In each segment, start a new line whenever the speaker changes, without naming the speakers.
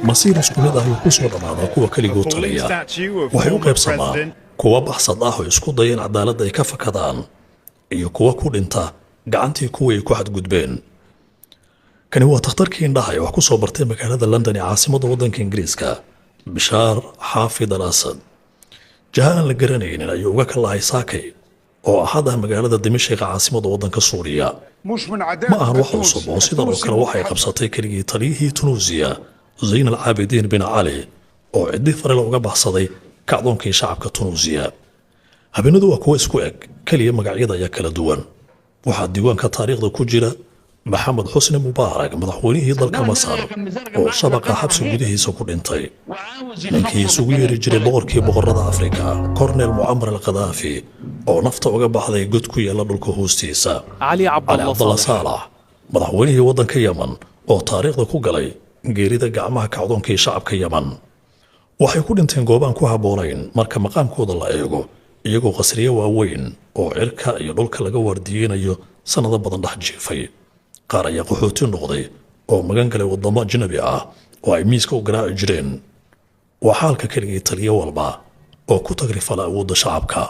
masiir isku mid ah ayuu ku soo dhammaadaa kuwa keligoo taliya waxay u qaybsamaan kuwa baxsad ah oo isku daya in cadaaladda ay ka fakadaan iyo kuwa ku dhinta gacantii kuwii ay ku xadgudbeen kani waa takhtarkii indhaha ee wax ku soo bartay magaalada london ee caasimadda waddanka ingiriiska bishaar xaafid al asad jaha aan la garanaynin ayuu uga kalahay saakay oo ahada magaalada dimashq caasimadda waddanka suuriya ma ahan wax cusub oo sidan oo kale waxay qabsatay keligii taliyihii tunuusiya zayn al-caabidiin bin cali oo ciddi farela uga baxsaday kacdoonkii shacabka tunuusiya habeenadu waa kuwa isku eg keliya magacyada ayaa kala duwan waxaa diiwaanka taariikhda ku jira maxamed xusni mubaarak madaxweynihii dalka masar oo shabaqa xabsi gudihiisa ku dhintay ninkii isugu yeeri jiray boqorkii boqorada afrika kornel mucamar al-khadaafi oo nafta uga baxday god ku yaala dhulka hoostiisa cali cabdalla saalax madaxweynihii waddanka yaman oo taariikhda ku galay geerida gacmaha kacdoonkii shacabka yaman waxay ku dhinteen goobaan ku habboonayn marka maqaamkooda la eego iyagoo qasriye waaweyn oo cirka iyo dhulka laga waardiyeynayo sannado badan dhex jiifay qaar ayaa qaxooti noqday oo magan galay waddamo ajnabi ah oo ay miiska u garaaci jireen waa xaalka keligii taliyo walba oo ku tagrifala awoodda shacabka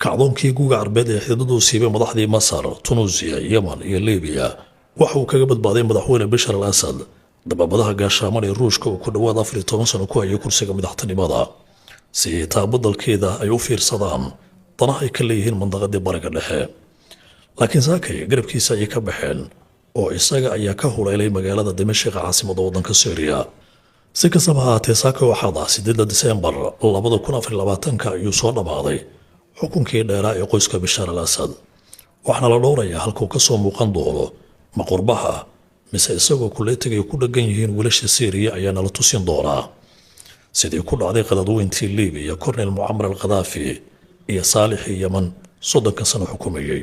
kacdoonkii guuga carbeed ee xididadu siibay madaxdii masar tunuusiya yeman iyo libiya waxa uu kaga badbaaday madaxweyne bashar al asad dababadaha gaashaaman ee ruushka uu ku dhowaad 14 sano ku hayay kursiga madaxtinimada si taabadalkeeda ay u fiirsadaan danaha ay ka leeyihiin mandaqadii bariga dhexe laakiin saakay garabkiisa ayay ka baxeen oo isaga ayaa ka huleelay magaalada dimashq caasimadda waddanka Syria si kastaba haatee saakay waxaa 8 Diseembar 2024 ayuu soo dhamaaday xukunkii dheeraa ee qoyska Bashar al-Assad waxaana la dhowrayaa halkuu ka soo muuqan doono ma qurbaha mise isagoo kuleetigay ku dhagan yihiin wiilasha Syria ayaana la tusin doonaa sidii ku dhacday qadadweyntii Liibiya kornel Muammar al-Khadaafi iyo Saalixii Yaman 30 sano xukumayay